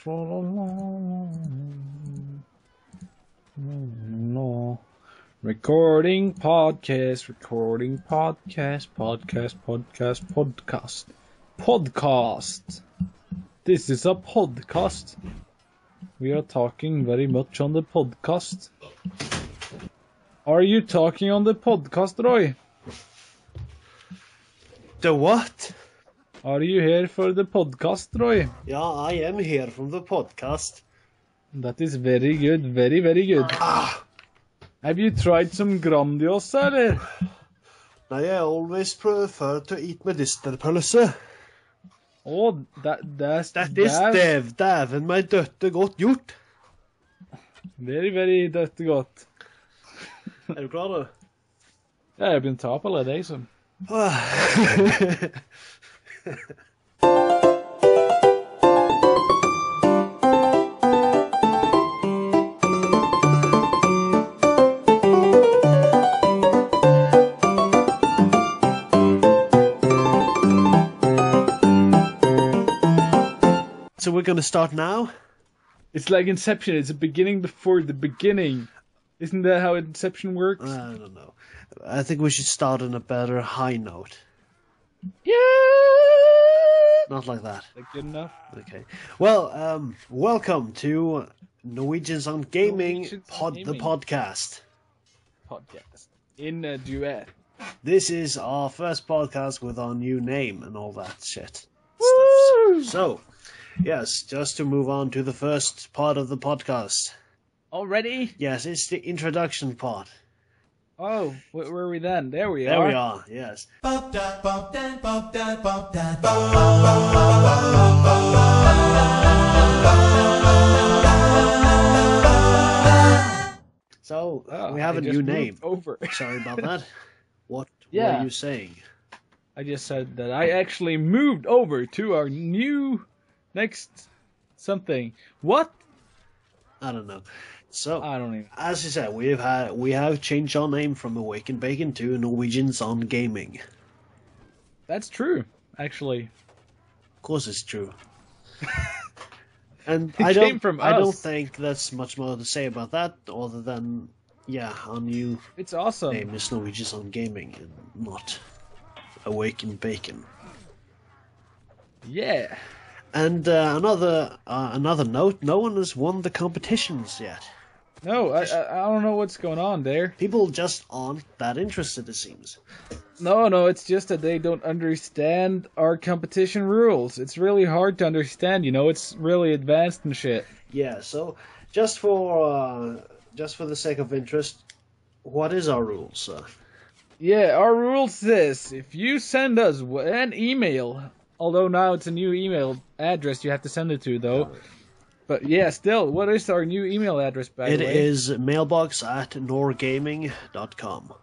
No. Recording podcast. Podcast. This is a podcast. We are talking very much on the podcast. Are you talking on the podcast, Roy? The what? Are you here for the podcast, Roy? Yeah, I am here from the podcast. That is very good, very, very good. Have you tried some Grandiosa, eller? I always prefer to eat medisterpølse. Oh, that is dæven meg døtte godt gjort. Very, very døtte godt. Er du klar, da? Ja, jeg har begynt å ta på allerede, jeg, så. So we're going to start now? It's like Inception. It's a beginning before the beginning. Isn't that how Inception works? I don't know. I think we should start on a better high note. Yeah! Not like that. Is that good enough? Okay. Well, welcome to Norwegians on Gaming, Norwegians on the Gaming. podcast. In a duet. This is our first podcast with our new name and all that shit. Woo! So, yes, just to move on to the first part of the podcast. Already? Yes, it's the introduction part. Oh, where are we then? There we are. There we are, yes. So, we have a new name. Over. Sorry about that. What Yeah. were you saying? I just said that I actually moved over to our new next something. What? I don't know. So, I don't even. as you said, we have changed our name from AwakenBacon to Norwegians on Gaming. That's true, actually. Of course, it's true. And It came from I don't us. think there's much more to say about that, other than, yeah, our new It's awesome. name is Norwegians on Gaming, and not AwakenBacon. Yeah. And another note: no one has won the competitions yet. No, I don't know what's going on there. People just aren't that interested, it seems. No, it's just that they don't understand our competition rules. It's really hard to understand, you know. It's really advanced and shit. Yeah. So, just for the sake of interest, what is our rules? Yeah, our rule says if you send us an email, although now it's a new email address you have to send it to, though. But yeah, still, what is our new email address, by the way? It is mailbox@norgaming.com.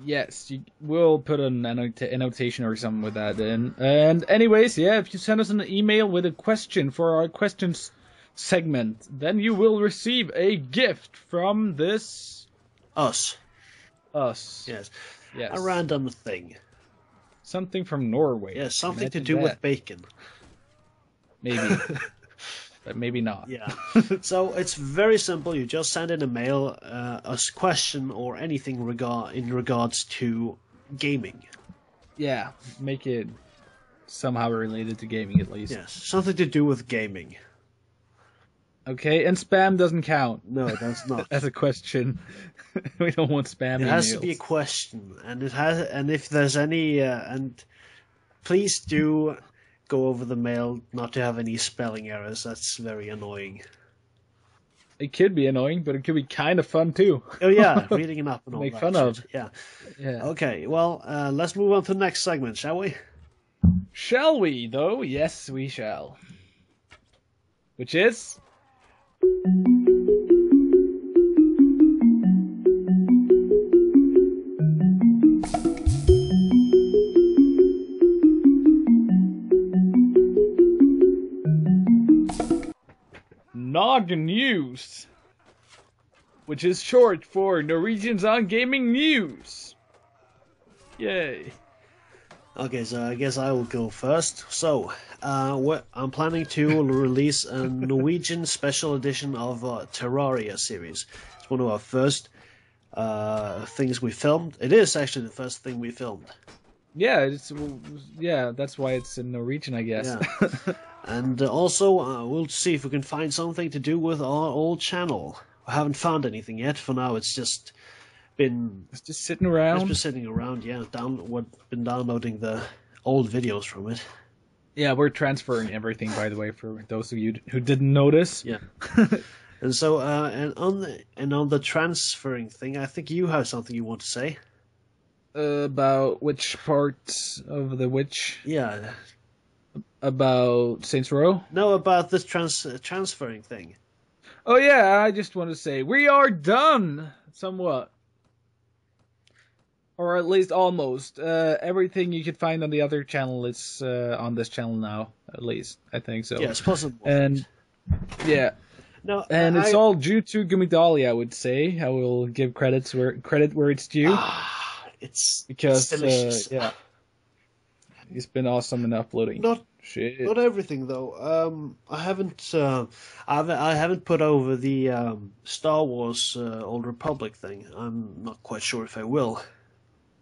Yes, we'll put an annotation or something with that in. And anyways, yeah, if you send us an email with a question for our questions segment, then you will receive a gift from this... Us. Us. Yes. Yes. A random thing. Something from Norway. Yes, something Imagine to do that. with bacon. Maybe. But maybe not. Yeah. So it's very simple. You just send in a mail, a question or anything in regards to gaming. Yeah, make it somehow related to gaming at least. Yes, something to do with gaming. Okay, and spam doesn't count. No, that's not. As a question. We don't want spam It has to emails. be a question, and if there's any, and please do go over the mail not to have any spelling errors. That's very annoying. It could be annoying, but it could be kind of fun too. Oh yeah, reading it up and all Make that fun shit. of. Yeah. Yeah. Okay. Well, let's move on to the next segment, shall we? Shall we, though? Yes, we shall. Which is... NOG News, which is short for Norwegians on Gaming News. Yay. Okay, so I guess I will go first. So, I'm planning to release a Norwegian special edition of Terraria series. It's one of our first things we filmed. It is actually the first thing we filmed. Yeah, that's why it's in Norwegian, I guess. Yeah. And also, we'll see if we can find something to do with our old channel. I haven't found anything yet. For now, it's just been... It's just sitting around. It's been sitting around, yeah. Been downloading the old videos from it. Yeah, we're transferring everything, by the way, for those of you who didn't notice. Yeah. And so, and on the transferring thing, I think you have something you want to say. About which part of the which? Yeah. About Saints Row? No, about this transferring thing. Oh yeah, I just want to say we are done, somewhat. Or at least almost. Everything you could find on the other channel is on this channel now, at least. I think so. Yeah, it's possible. And, yeah. No, and it's all due to Gumidali, I would say. I will give credit where it's due. It's delicious. Yeah. He's been awesome in uploading. Not Shit. everything though. I haven't put over the Star Wars Old Republic thing. I'm not quite sure if I will.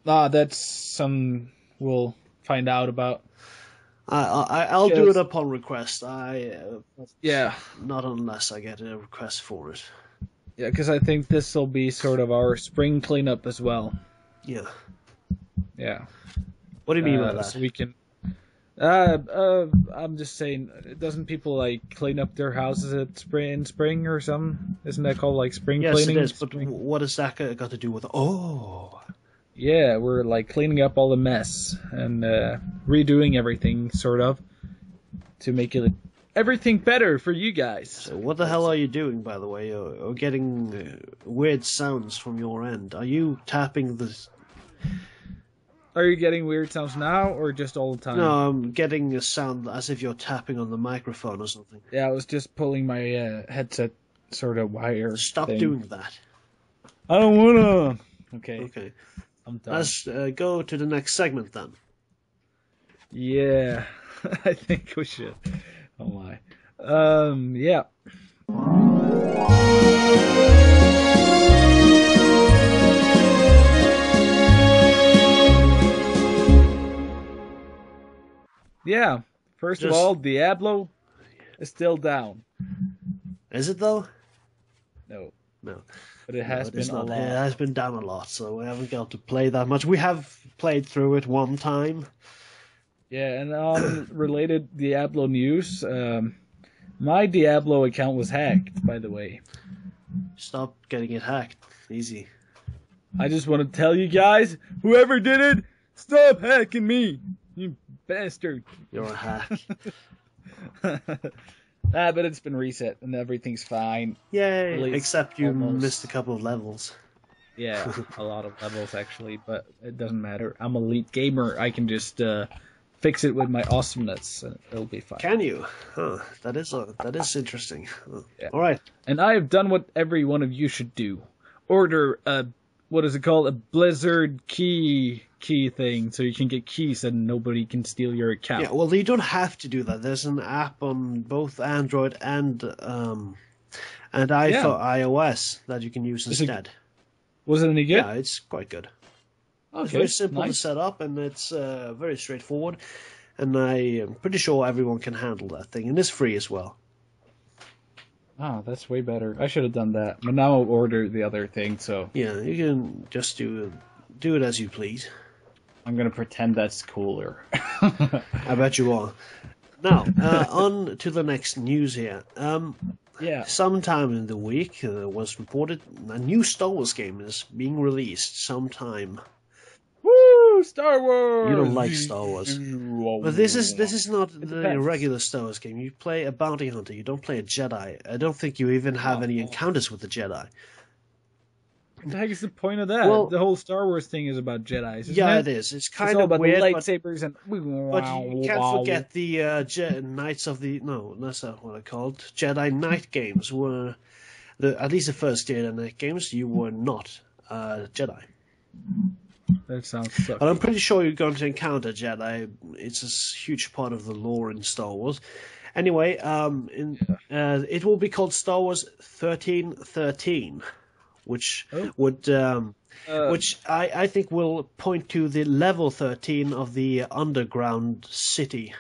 That's some we'll find out about. I'll do it upon request. Yeah. Not unless I get a request for it. Yeah, because I think this will be sort of our spring cleanup as well. Yeah. Yeah. What do you mean by that? So we can. I'm just saying, doesn't people like clean up their houses at spring or something? Isn't that called like spring cleaning? Yes, it is. But what has that got to do with? Oh. Yeah, we're like cleaning up all the mess and redoing everything, sort of, to make everything better for you guys. So what the hell are you doing, by the way? You're getting weird sounds from your end. Are you tapping the... Are you getting weird sounds now, or just all the time? No, I'm getting a sound as if you're tapping on the microphone or something. Yeah, I was just pulling my headset sort of wire. Stop doing that. I don't wanna. Okay. I'm done. Let's go to the next segment then. Yeah, I think we should. Oh my. Yeah. Yeah. First of all, Diablo is still down. Is it though? No. No. But it has been a lot. It has been down a lot, so we haven't got to play that much. We have played through it one time. Yeah, and on related Diablo news, my Diablo account was hacked, by the way. Stop getting it hacked. Easy. I just want to tell you guys, whoever did it, stop hacking me, you bastard. You're a hack. But it's been reset and everything's fine. Yay! Except you almost. missed a couple of levels. Yeah, a lot of levels actually, but it doesn't matter. I'm an elite gamer. I can just fix it with my awesomeness, and it'll be fine. Can you? Huh. That is interesting. Huh. Yeah. All right. And I have done what every one of you should do. Order a, what is it called? A Blizzard key thing, so you can get keys and nobody can steal your account. Yeah, well, you don't have to do that. There's an app on both Android and iOS that you can use instead. Was it any good? Yeah, it's quite good. Okay, It's very simple nice. to set up, and it's very straightforward. And I am pretty sure everyone can handle that thing, and it's free as well. Oh, that's way better. I should have done that. But now I'll order the other thing, so... Yeah, you can just do it as you please. I'm going to pretend that's cooler. I bet you are. Now, on to the next news here. Yeah. Sometime in the week, was reported a new Star Wars game is being released sometime. Woo! Star Wars! You don't like Star Wars. But this is not the regular Star Wars game. You play a bounty hunter. You don't play a Jedi. I don't think you even have any encounters with the Jedi. What the heck is the point of that? Well, the whole Star Wars thing is about Jedis, isn't yeah, it? it is. It's It's kind all of about weird, the but lightsabers and... you can't forget the Knights of the... No, that's not what they're called. Jedi Knight games were... At least the first Jedi Knight games, you were not Jedi. That sounds sucky. But I'm pretty sure you're going to encounter Jedi. It's a huge part of the lore in Star Wars. Anyway, it will be called Star Wars 1313, which would which I think will point to the level 13 of the underground city.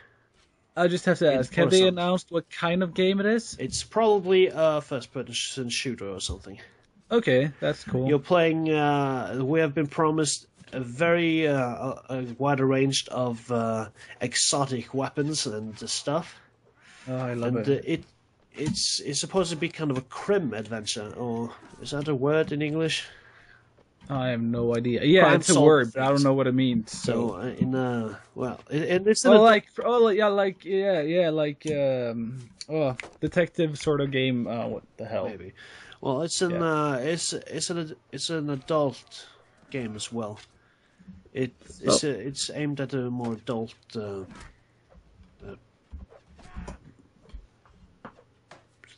I just have to ask, have they announced what kind of game it is? It's probably a first-person shooter or something. Okay, that's cool. You're playing. We have been promised a very a wider range of exotic weapons and stuff. Oh, I love it. It's supposed to be kind of a crim adventure, or is that a word in English? I have no idea. Yeah, Crime it's a word, but I don't know what it means. So it's detective sort of game. What the hell? Maybe. Well, it's an adult game as well. It's aimed at a more adult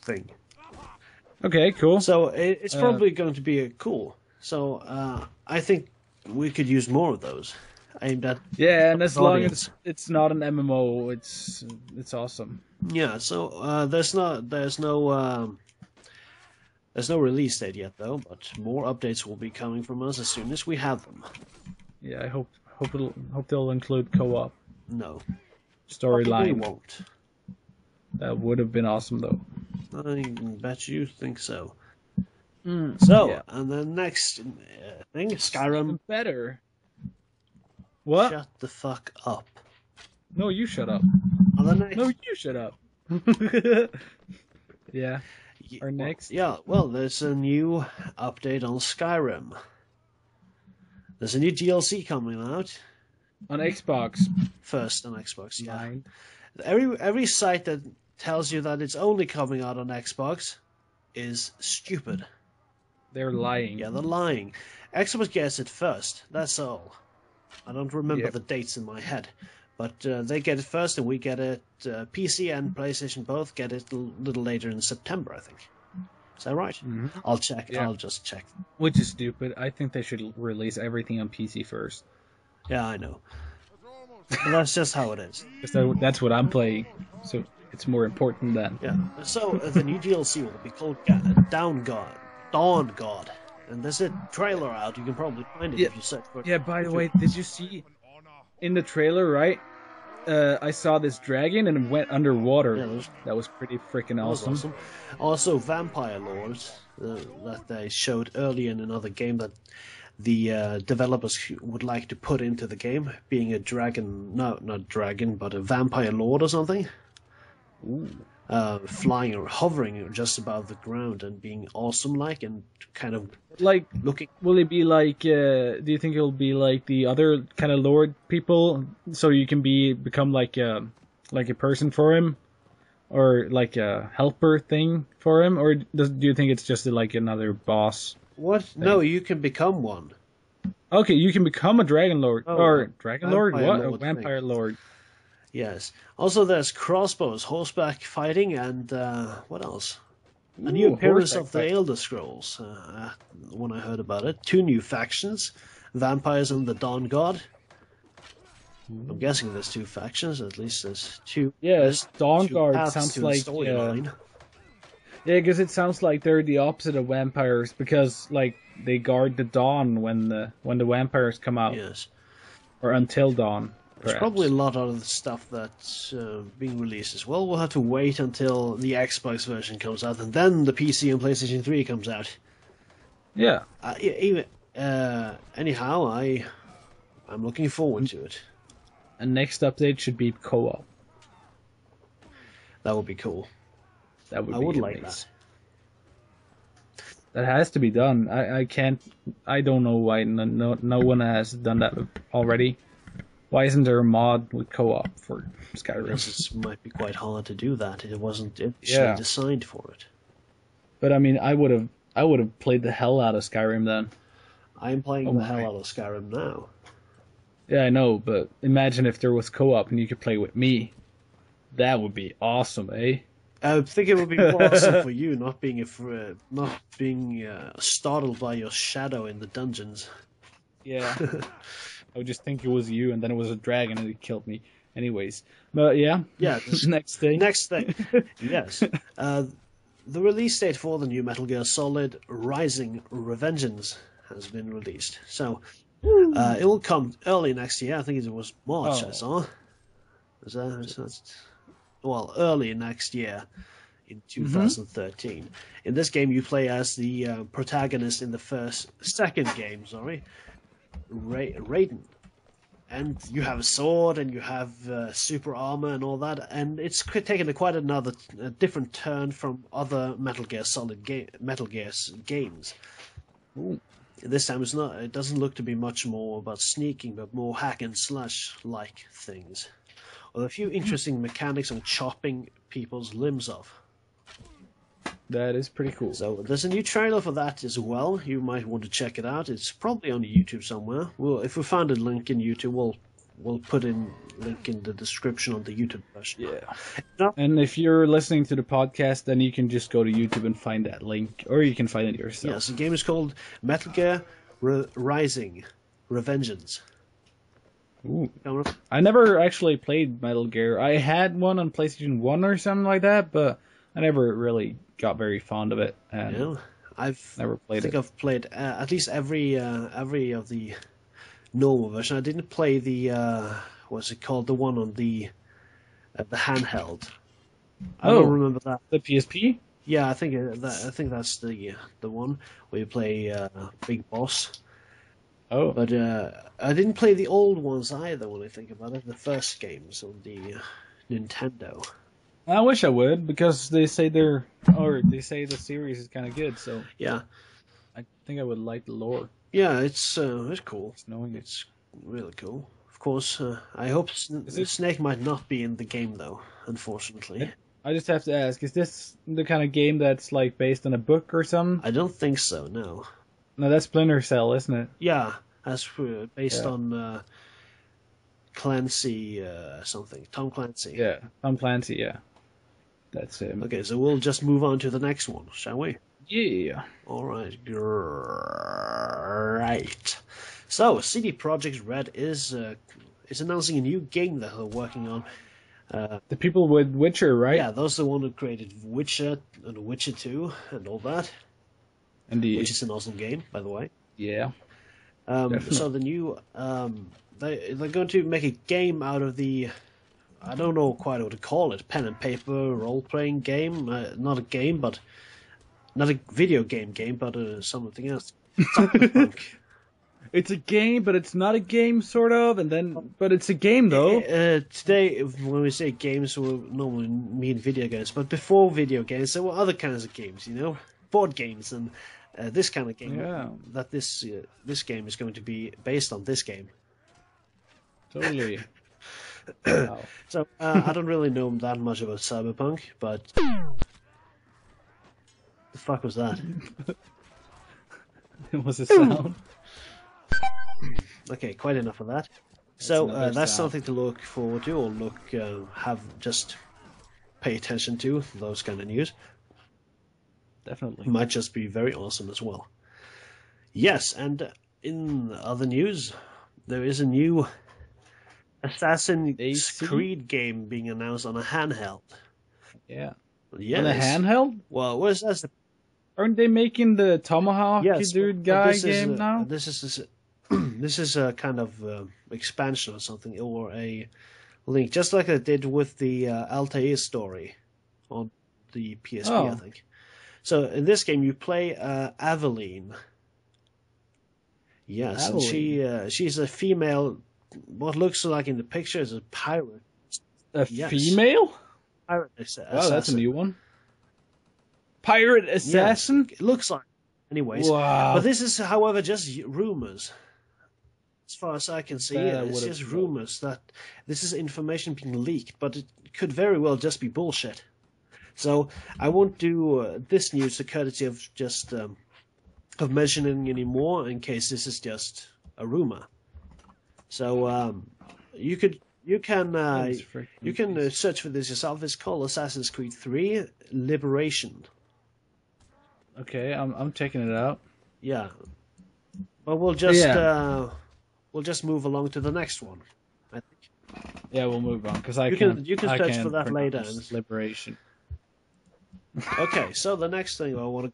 thing. Okay, cool. So it's probably going to be cool. So I think we could use more of those aimed at and as long as it's not an MMO, it's awesome. Yeah. So there's no release date yet though, but more updates will be coming from us as soon as we have them. Yeah, I hope they'll include co-op. No. Storyline. They won't. That would have been awesome though. I bet you think so. And the next thing, Skyrim. Better. What? Shut the fuck up. No, you shut up. No, you shut up. Yeah. Our next. Well, there's a new update on Skyrim. There's a new DLC coming out. On Xbox. First on Xbox, yeah. Fine. Every site that tells you that it's only coming out on Xbox is stupid. They're lying. Yeah, they're lying. Xbox gets it first, that's all. I don't remember the dates in my head. But they get it first and we get it, PC and PlayStation both get it a little later in September, I think. Is that right? Mm-hmm. I'll check. Yeah. I'll just check. Which is stupid. I think they should release everything on PC first. Yeah, I know. But that's just how it is. That's what I'm playing, so it's more important than. Yeah. So the new DLC will be called Dawnguard, and there's a trailer out. You can probably find it if you search for it. Yeah. By the way, did you see in the trailer? Right, I saw this dragon and it went underwater. Yeah, that was pretty freaking awesome. Also, vampire lords that they showed earlier in another game that the developers would like to put into the game, being a dragon, not dragon, but a vampire lord or something. Ooh. Flying or hovering just above the ground and being awesome-like and kind of like looking. Will it be like? Do you think it'll be like the other kind of lord people, so you can become like a person for him, or like a helper thing for him, or do you think it's just like another boss? What? Thing? No, you can become one. Okay, you can become a dragon lord or dragon lord. What? Lord a vampire thing. Lord. Yes. Also, there's crossbows, horseback fighting, and what else? A new appearance of the Elder Scrolls. When I heard about it, 2 new factions: vampires and the Dawnguard. I'm guessing there's 2 factions. At least there's 2. Yes, Dawnguard sounds like. Yeah, because it sounds like they're the opposite of vampires, because like they guard the dawn when the vampires come out. Yes. Or until dawn. There's probably a lot of the stuff that's being released as well. We'll have to wait until the Xbox version comes out, and then the PC and PlayStation 3 comes out. Yeah. Anyhow, I'm looking forward to it. And next update should be co-op. That would be cool. That would I be would amazing. like that. That has to be done. I can't. I don't know why no one has done that already. Why isn't there a mod with co-op for Skyrim? Because it might be quite hard to do that. It wasn't designed for it. But I mean, I would have played the hell out of Skyrim then. I'm playing the hell out of Skyrim now. Yeah, I know, but imagine if there was co-op and you could play with me. That would be awesome, eh? I think it would be more awesome for you, not being startled by your shadow in the dungeons. Yeah. I would just think it was you, and then it was a dragon, and it killed me. Anyways, but yeah. Yeah. Next thing. Next thing. Yes. The release date for the new Metal Gear Solid Rising Revengeance has been released. So it will come early next year. I think it was March. Oh. I saw. Well, early next year. In 2013. In this game, you play as the protagonist in the second game. Sorry, Raiden, and you have a sword and you have super armor and all that. And it's taken a different turn from other Metal Gear games. Ooh. This time, it doesn't look to be much more about sneaking, but more hack and slash like things. With a few interesting mechanics on chopping people's limbs off. That is pretty cool. So there's a new trailer for that as well. You might want to check it out. It's probably on YouTube somewhere. If we find a link in YouTube, we'll put in link in the description on the YouTube version. Yeah. And if you're listening to the podcast, then you can just go to YouTube and find that link, or you can find it yourself. Yes, the game is called Metal Gear Rising Revengeance. Ooh. I never actually played Metal Gear. I had one on PlayStation 1 or something like that, but I never really got very fond of it. And yeah, I've never played it. I've played at least every of the normal version. I didn't play the what's it called? The one on the handheld. I don't remember that. The PSP? Yeah, I think that's the one where you play Big Boss. Oh. But I didn't play the old ones either. When I think about it, the first games on the Nintendo. I wish I would, because they say the series is kind of good. So yeah, I think I would like the lore. Yeah, it's cool. Just knowing it's really cool. Of course, I hope Snake might not be in the game though. Unfortunately, I just have to ask: is this the kind of game that's like based on a book or something? I don't think so. No. No, that's Splinter Cell, isn't it? Yeah, that's based on Clancy something. Tom Clancy. Yeah, Tom Clancy. Yeah, that's him. Okay, so we'll just move on to the next one, shall we? Yeah. All right. Great. So, CD Projekt Red is announcing a new game that they're working on. The people with Witcher, right? Yeah, those are the one who created Witcher and Witcher 2 and all that. Which is an awesome game, by the way. Yeah. So the new they're going to make a game out of the, I don't know quite what to call it, pen and paper role-playing game. Not a game, but not a video game, but something else. Cyberpunk. It's a game, but it's not a game, sort of, but it's a game, though. Today, when we say games, we normally mean video games, but before video games, there were other kinds of games, board games, and this kind of game. Yeah. That this game is going to be based on this game. Totally. Wow. So, I don't really know that much about Cyberpunk, but... The fuck was that? It was a sound. Okay, quite enough of that. So that's sound. something to look forward to, or just pay attention to, those kind of news. Definitely. Might just be very awesome as well. Yes, and in other news, there is a new Assassin's Creed game being announced on a handheld. Yeah. Yes. On a handheld? Well, what is that? Aren't they making the Tomahawk dude guy game now? This is a kind of expansion or something, or a link, just like I did with the Altair story on the PSP, I think. So in this game, you play Aveline. Yes, Aveline. and she's a female. What looks like in the picture is a pirate. A female? Pirate assassin. Wow, that's a new one. Pirate assassin? Yes, it looks like. Anyways, wow. But this is, however, just rumors. As far as I can see, it's just rumors that this is information being leaked, but it could very well just be bullshit. So I won't do this news the courtesy of just of mentioning anymore, in case this is just a rumor. So you can search for this yourself. It's called Assassin's Creed 3 Liberation. Okay, I'm checking it out. Yeah. Well, we'll just move along to the next one. I think. Yeah, we'll move on because you can search for that later. Liberation. Okay, so the next thing I want to.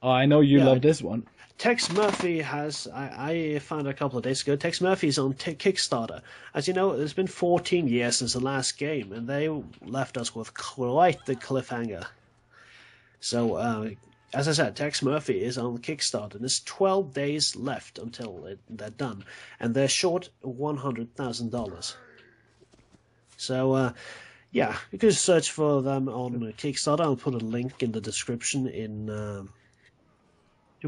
Oh, I know you love this one. Tex Murphy has. I found a couple of days ago. Tex Murphy's on Kickstarter. As you know, it's been 14 years since the last game, and they left us with quite the cliffhanger. So, as I said, Tex Murphy is on Kickstarter. There's 12 days left until they're done, and they're short $100,000. So, yeah, you can search for them on Kickstarter. I'll put a link in the description.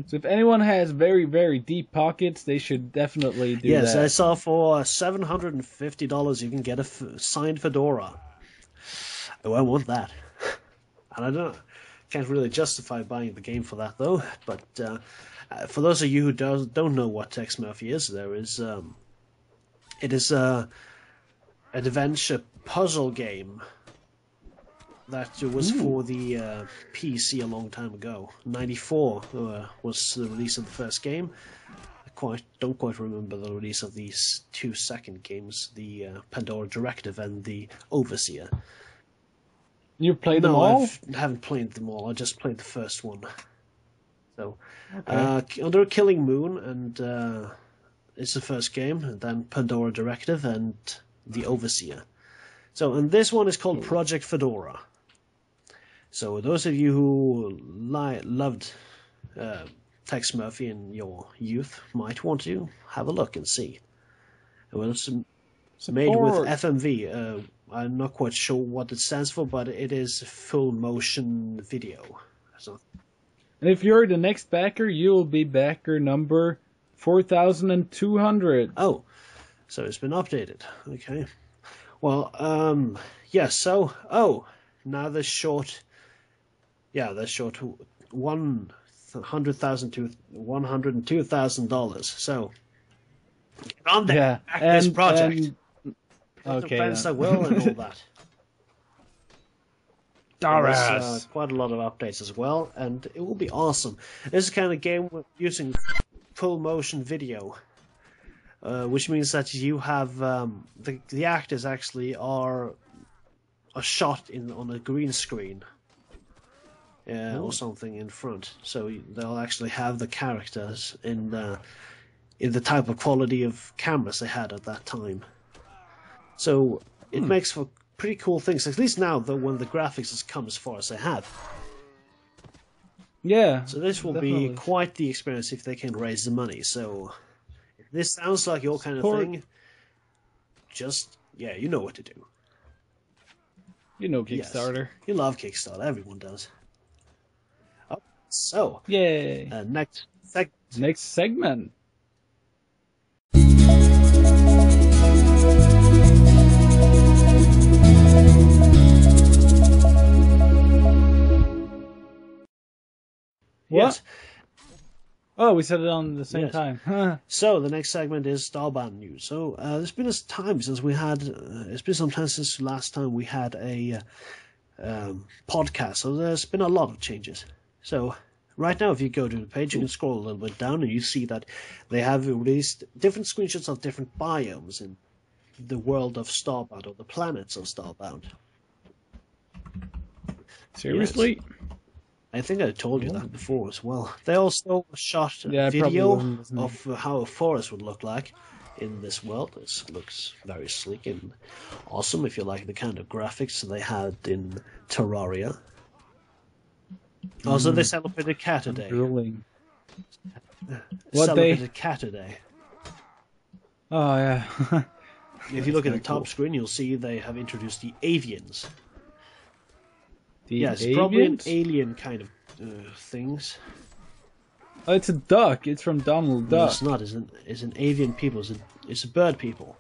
So if anyone has very, very deep pockets, they should definitely do that. Yes, I saw for $750 you can get a signed fedora. Oh, I want that. And I can't really justify buying the game for that though. But for those of you who don't know what Tex Murphy is, it is an adventure puzzle game that was for the PC a long time ago. 94 was the release of the first game. I don't quite remember the release of these two second games, the Pandora Directive and the Overseer. You played them all? I haven't played them all. I just played the first one. So, under Killing Moon, and it's the first game, and then Pandora Directive and the Overseer. So, and this one is called Project Fedora. So, those of you who loved Tex Murphy in your youth might want to have a look and see. Well, it's made with FMV. I'm not quite sure what it stands for, but it is full motion video. So, and if you're the next backer, you'll be backer number 4,200. Oh, so it's been updated. Okay. Well, yeah. So, now they're short. Yeah, they're short $100,000 to $102,000. So, get on there. Yeah, back this project. Okay. Defense I will and all that. There's quite a lot of updates as well, and it will be awesome. This is the kind of game using full motion video, which means that you have the actors actually are a shot on a green screen or something in front, so they'll actually have the characters in the type of quality of cameras they had at that time. So it makes for pretty cool things, at least now, though, when the graphics has come as far as they have. Yeah. So this will be quite the experience if they can raise the money. So if this sounds like your kind of thing, you know what to do. You know Kickstarter. Yes, you love Kickstarter. Everyone does. So, yay. Next segment. What? Yes. Oh, we said it on the same time. Huh. So the next segment is Starbound news. So there's been time since we had. It's been some time since last time we had a podcast. So there's been a lot of changes. So right now, if you go to the page, you can scroll a little bit down, and you see that they have released different screenshots of different biomes in the world of Starbound, or the planets of Starbound. Seriously? Yes. I think I told you that before as well. They also shot a video video of how a forest would look like in this world. This looks very sleek and awesome if you like the kind of graphics they had in Terraria. Also, they celebrated Cat Day. Celebrated Cat Day. Oh, yeah. If you look at the top screen, you'll see they have introduced the avians. Yes, probably an alien kind of things. Oh, it's a duck. It's from Donald Duck. No, it's not. It's an avian people. It's a bird people.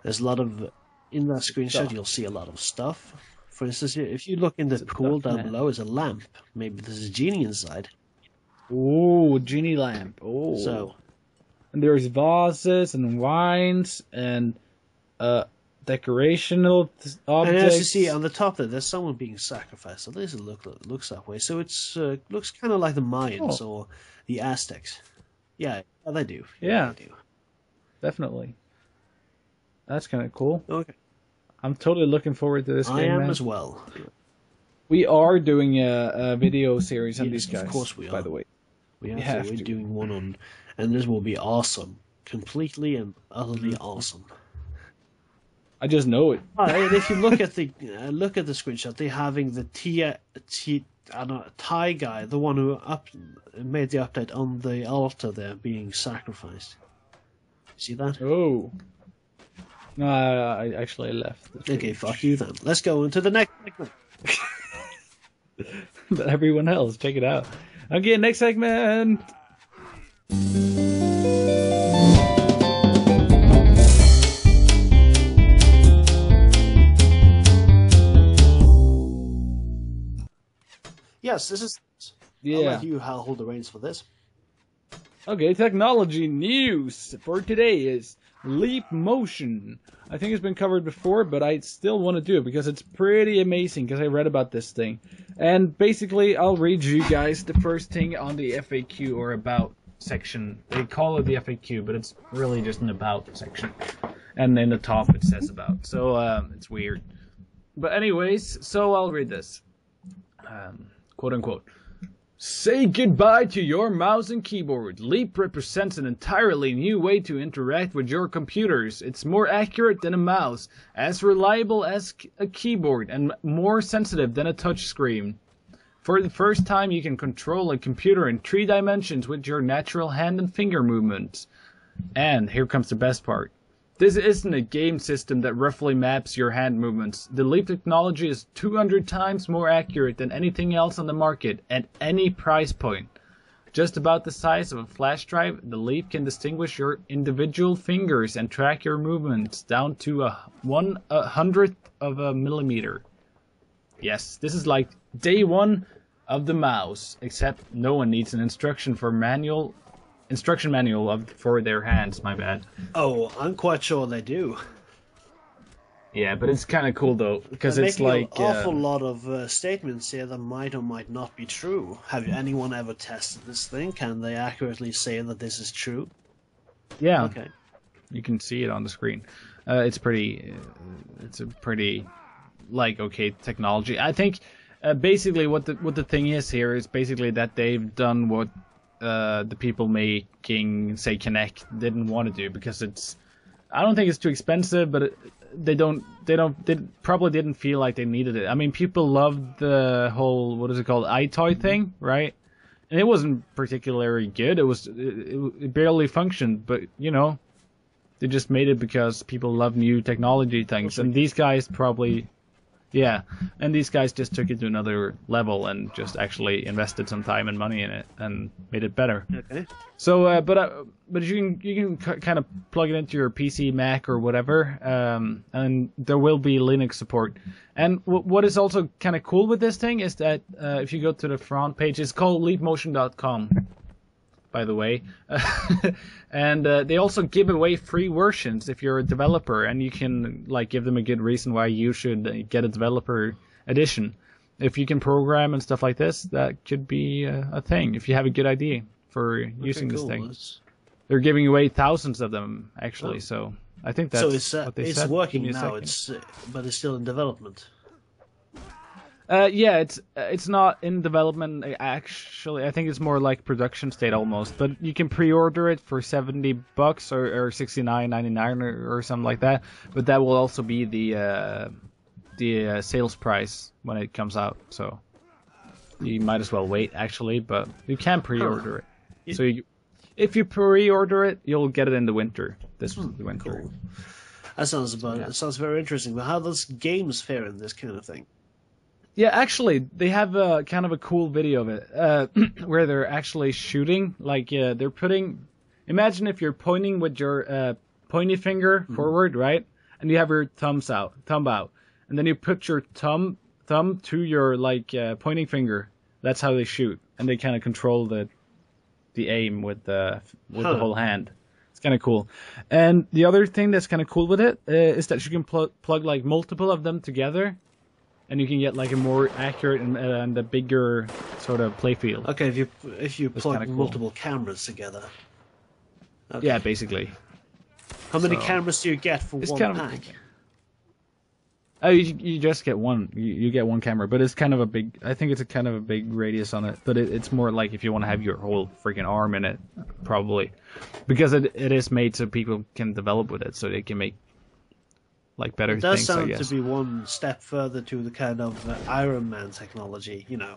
There's a lot of... In that screenshot, you'll see a lot of stuff. For instance, if you look in the pool down below, there's a lamp. Maybe there's a genie inside. Oh, genie lamp. Oh. So... And there's vases and wines and... decorational objects. And as you see on the top there's someone being sacrificed. So this looks that way. So it's looks kind of like the Mayans or the Aztecs. Yeah, they do. Yeah, they do. Definitely. That's kind of cool. Okay. I'm totally looking forward to this game, I am man. as well. We are doing a video series on these guys. Of course we are. By the way. We're doing one on, and this will be awesome. Completely and utterly awesome. I just know it. And if you look at the screenshot, they're having the Thai guy, the one who made the update on the altar there, being sacrificed. See that? Oh. No, I actually left. Okay, fuck you then. Let's go into the next segment. But everyone else, check it out. Okay, next segment. Yes, this is. Yeah. I'll let you hold the reins for this. Okay, technology news for today is Leap Motion. I think it's been covered before, but I still want to do it because it's pretty amazing because I read about this thing. And basically, I'll read you guys the first thing on the FAQ or about section. They call it the FAQ, but it's really just an about section. And in the top it says about. So it's weird. But anyways, so I'll read this. Quote unquote. Say goodbye to your mouse and keyboard. Leap represents an entirely new way to interact with your computers. It's more accurate than a mouse, as reliable as a keyboard, and more sensitive than a touchscreen. For the first time, you can control a computer in 3 dimensions with your natural hand and finger movements. And here comes the best part. This isn't a game system that roughly maps your hand movements. The Leap technology is 200 times more accurate than anything else on the market at any price point. Just about the size of a flash drive, the Leap can distinguish your individual fingers and track your movements down to a 1/100th of a millimeter. Yes, this is like day one of the mouse, except no one needs an instruction manual for their hands, my bad. Oh, I'm quite sure they do. Yeah, but it's kind of cool though, because it's like an awful lot of statements here that might or might not be true. Have anyone ever tested this thing? Can they accurately say that this is true? Yeah. Okay. You can see it on the screen. It's a pretty okay technology. I think basically what the thing is here is basically that they've done what the people making, say, Kinect didn't want to do, because I don't think it's too expensive, but they probably didn't feel like they needed it. I mean, people loved the whole, what is it called, iToy thing, right? And it wasn't particularly good. It barely functioned, but they just made it because people love new technology things. And these guys and these guys just took it to another level and just actually invested some time and money in it and made it better. Okay. So, but you can kind of plug it into your PC, Mac, or whatever, and there will be Linux support. And what is also kind of cool with this thing is that if you go to the front page, it's called leapmotion.com, by the way, and they also give away free versions if you're a developer, and you can give them a good reason why you should get a developer edition. If you can program and stuff like this, that could be a thing if you have a good idea for using this thing. They're giving away thousands of them actually, so I think that's what they said. It's working now. But it's still in development. Yeah, it's not in development actually. I think it's more like production state almost. But you can pre-order it for $70 or $69.99 or something like that. But that will also be the sales price when it comes out. So you might as well wait actually. But you can pre-order it. Yeah. So if you pre-order it, you'll get it in the winter. This winter. Cool. That sounds very interesting. But how does games fare in this kind of thing? Yeah, actually, they have a kind of a cool video of it, where they're actually shooting. They're putting. Imagine if you're pointing with your pointy finger forward, right, and you have your thumb out, and then you put your thumb to your pointing finger. That's how they shoot, and they kind of control the aim with the whole hand. It's kind of cool. And the other thing that's kind of cool with it is that you can plug multiple of them together. And you can get a more accurate and a bigger sort of playfield. Okay, if you plug multiple cameras together. Okay. Yeah, basically. How many cameras do you get for one pack? Oh, you just get one. You get one camera, but it's kind of a big. I think it's a kind of a big radius on it, but it's more like if you want to have your whole freaking arm in it, probably, because it is made so people can develop with it, so they can make like better things. It does sound to be one step further to the kind of Iron Man technology, Yeah,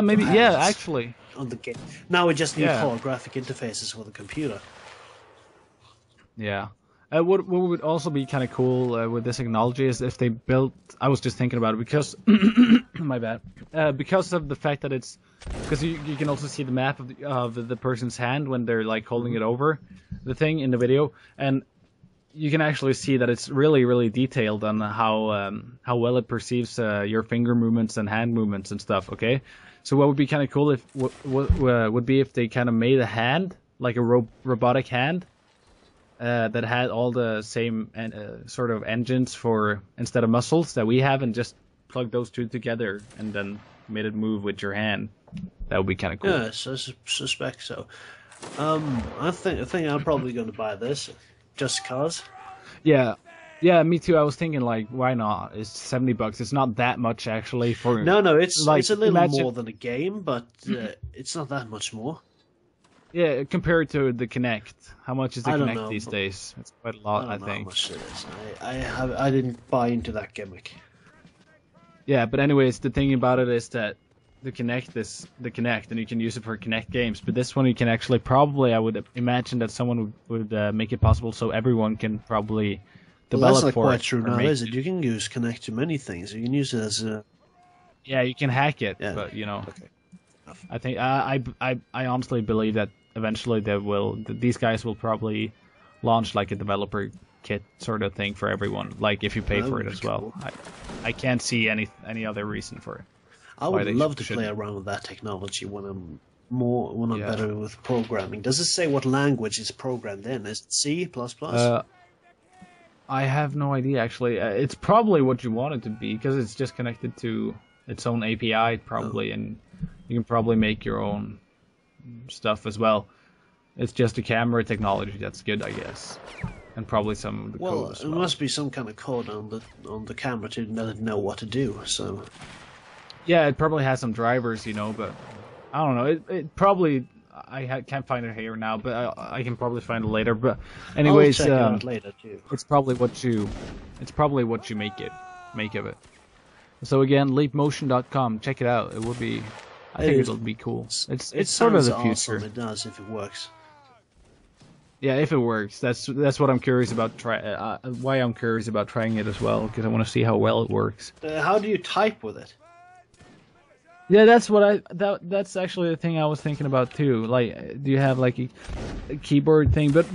maybe. Yeah, actually. On the game. Now we just need holographic interfaces for the computer. Yeah. What would also be kind of cool with this technology is if they built. I was just thinking about it because my bad. Because of the fact that because you can also see the map of the person's hand when they're like holding it over the thing in the video, and you can actually see that it's really, really detailed on how well it perceives your finger movements and hand movements and stuff. Okay, so what would be kind of cool if would be if they kind of made a hand like a robotic hand. That had all the same sort of engines for instead of muscles that we have, and just plug those two together and then made it move with your hand. That would be kind of cool. Yes, I suspect so. I think I'm probably going to buy this just cause. Yeah, me too. I was thinking like, why not? It's $70. It's not that much actually for. No, it's like, it's a little more than a game, but it's not that much more. Yeah, compared to the Kinect. How much is the Kinect these days? It's quite a lot, I think. How much it is. I didn't buy into that gimmick. Yeah, but anyways, the thing about it is that the Kinect is the Kinect, and you can use it for Kinect games. But this one you can actually I would imagine that someone would make it possible so everyone can probably develop that's not for quite it. True now, is it? You can use Kinect to many things. You can use it as a... Yeah, you can hack it, but Okay. I think I honestly believe that eventually these guys will probably launch like a developer kit sort of thing for everyone, like if you pay for it as well. I can't see any other reason for it. I would love to play around with that technology when I'm better with programming. Does it say what language is programmed in? Is it C++? I have no idea actually. It's probably what you want it to be because it's just connected to its own API probably, and you can probably make your own stuff as well. It's just a camera technology that's good, I guess, and probably some of the code as well. There must be some kind of code on the camera to know what to do. So yeah, it probably has some drivers, but I don't know. It probably can't find it here now, but I can probably find it later. But anyways, I'll check it out later too. It's probably what you make of it. So again, leapmotion.com. Check it out. It will be. I think it'll be cool. It's sort of the future. Awesome. It does if it works. Yeah, if it works. That's what I'm curious about. Why I'm curious about trying it as well, because I want to see how well it works. How do you type with it? Yeah, that's actually the thing I was thinking about too. Like, do you have like a keyboard thing? But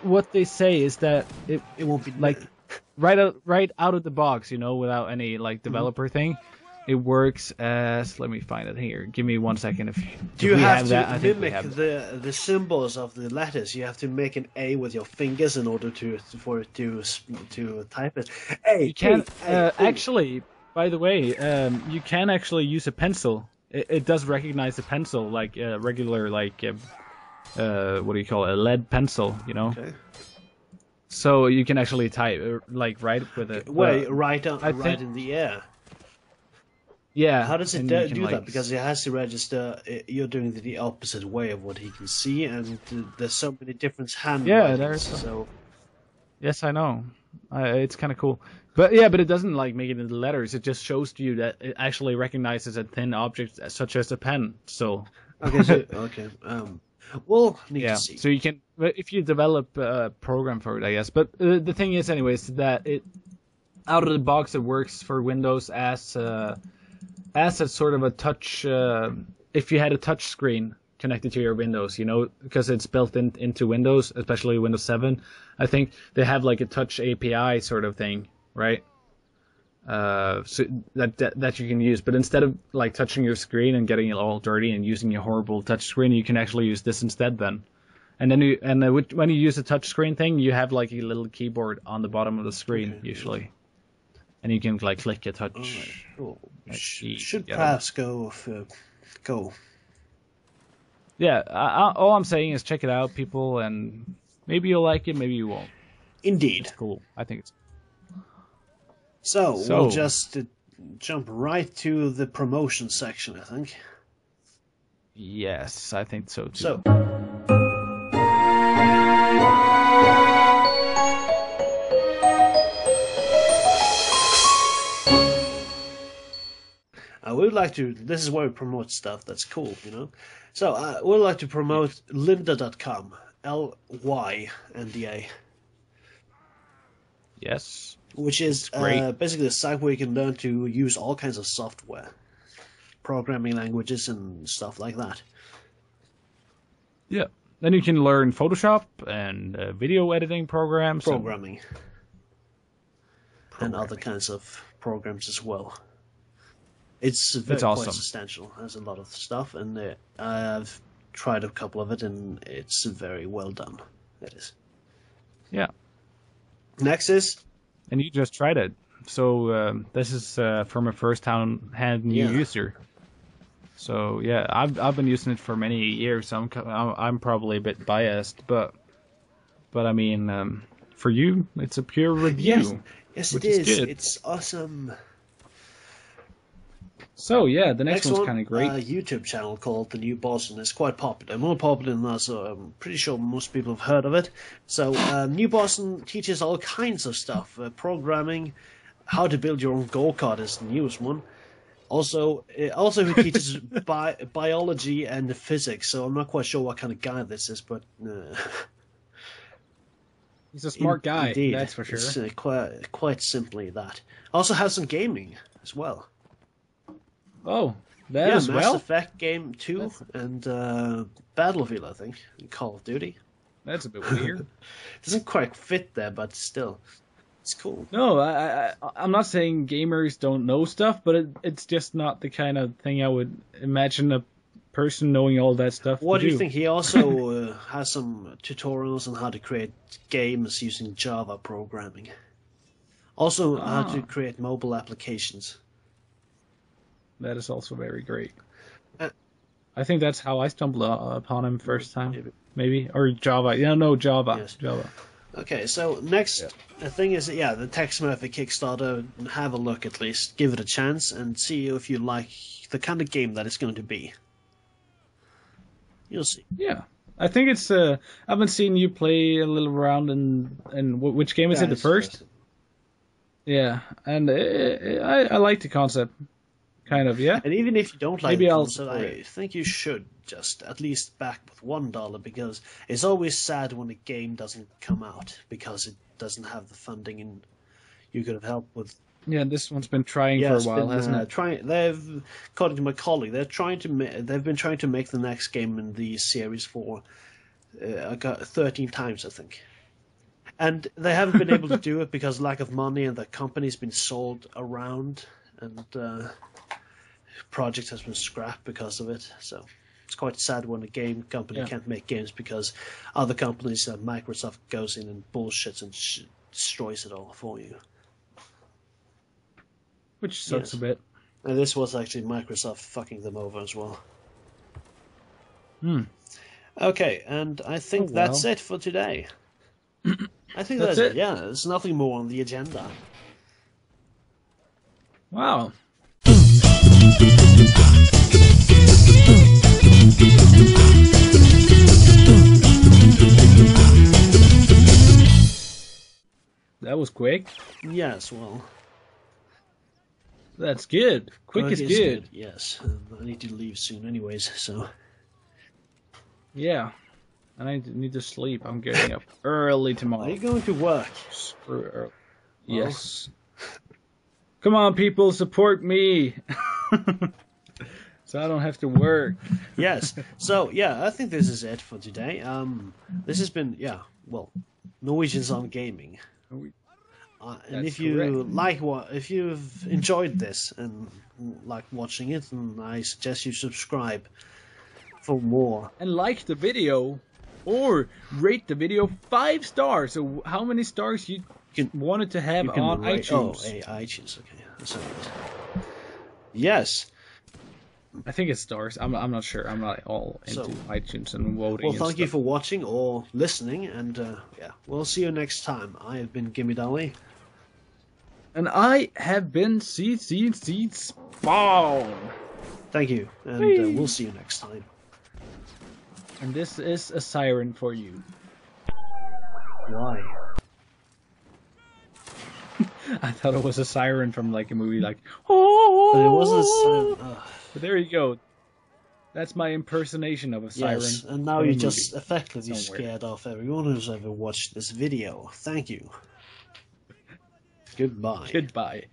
what they say is that it won't be like right out of the box, without any like developer thing. It works as, let me find it here. Give me 1 second. Do you have to mimic the symbols of the letters? You have to make an A with your fingers in order for it to type it. A. You can actually. By the way, you can actually use a pencil. It does recognize a pencil, like a regular, like what do you call it, a lead pencil, Okay. So you can actually type, like write with it. Wait, right in the air. Yeah. How does it do that? Because it has to register. You're doing the opposite way of what he can see, and there's so many different handwritings. Yeah, there's so. Yes, I know. It's kind of cool. But it doesn't like make it into letters. It just shows to you that it actually recognizes a thin object such as a pen. So. Okay. We'll need to see. So you can, if you develop a program for it, I guess. But the thing is, anyways, that it out of the box it works for Windows as a sort of a touch. If you had a touch screen connected to your Windows, because it's built into Windows, especially Windows 7. I think they have like a touch API sort of thing, right? So that you can use, but instead of like touching your screen and getting it all dirty and using your horrible touch screen, you can actually use this instead then. And then when you use a touch screen thing, you have like a little keyboard on the bottom of the screen usually, and you can like click a touch. Right. Cool. Should perhaps go. Yeah, all I'm saying is check it out, people, and maybe you'll like it, maybe you won't. Indeed. It's cool. I think it's. So we'll just jump right to the promotion section, I think. Yes, I think so too. So. We would like to, this is where we promote stuff that's cool, you know. So, we would like to promote lynda.com, Lynda. Yes. Which is basically a site where you can learn to use all kinds of software, programming languages and stuff like that. Yeah. Then you can learn Photoshop and video editing programs. Programming. And other kinds of programs as well. It's awesome. Quite substantial. There's a lot of stuff, and I've tried a couple of it, and it's very well done. It is. Yeah. Next is. And you just tried it, so this is from a first-hand new user. So yeah, I've been using it for many years. So I'm probably a bit biased, but I mean, for you, it's a pure review. Yes, it is. It's awesome. So yeah, the next one's kind of great. A YouTube channel called The New Boss, and it's quite popular. More popular than us, so I'm pretty sure most people have heard of it. So New Boston teaches all kinds of stuff. Programming, how to build your own go-kart is the newest one. Also he teaches biology and physics, so I'm not quite sure what kind of guy this is, but... He's a smart guy, indeed. That's for sure. It's quite simply that. Also has some gaming as well. Oh, that as well? Mass Effect game 2 and Battlefield, I think, and Call of Duty. That's a bit weird. Doesn't quite fit there, but still, it's cool. No, I'm not saying gamers don't know stuff, but it's just not the kind of thing I would imagine a person knowing all that stuff. What do you think? He also has some tutorials on how to create games using Java programming. Also, how to create mobile applications. That is also very great. I think that's how I stumbled upon him first time. Maybe. Or Java. Yeah, no, Java. Yes. Java. Okay, so next thing is, the Tex Murphy Kickstarter. Have a look at least. Give it a chance and see if you like the kind of game that it's going to be. You'll see. Yeah. I think it's... I've been seeing you play a little around in which game is it? The first? Yeah. And I like the concept. Kind of, yeah. And even if you don't like the concept, I think you should just at least back with $1, because it's always sad when a game doesn't come out because it doesn't have the funding and you could have helped with. Yeah, this one's been trying for a while, hasn't it? They've, according to my colleague, they've been trying to make the next game in the series for 13 times, I think. And they haven't been able to do it because of lack of money, and the company's been sold around, and project has been scrapped because of it. So it's quite sad when a game company can't make games because other companies, Microsoft, goes in and bullshits and destroys it all for you. Which sucks a bit. And this was actually Microsoft fucking them over as well. Okay, and I think that's it for today. I think that's it. Yeah, there's nothing more on the agenda. Wow. That was quick. Yes, well. That's good. Quick is good. Yes. I need to leave soon anyways, so. Yeah. And I need to sleep. I'm getting up early tomorrow. Are you going to work? Screw early. Yes. Come on, people, support me. So I don't have to work. Yes. So, I think this is it for today. This has been, Norwegians on Gaming. And if you if you've enjoyed this and like watching it, then I suggest you subscribe for more. And like the video, or rate the video 5 stars. So how many stars you wanted to have on iTunes? Oh, iTunes. Okay, that's all right. Yes. I think it's stars. I'm not sure. I'm not all into iTunes and voting. Well, thank you for watching or listening, and yeah, we'll see you next time. I have been Gimme Dolly. And I have been zzzspawn. Thank you, and we'll see you next time. And this is a siren for you. Why? I thought it was a siren from like a movie, like. But it wasn't a siren. But there you go. That's my impersonation of a siren. Yes, and now you just effectively scared off everyone who's ever watched this video. Thank you. Goodbye. Goodbye.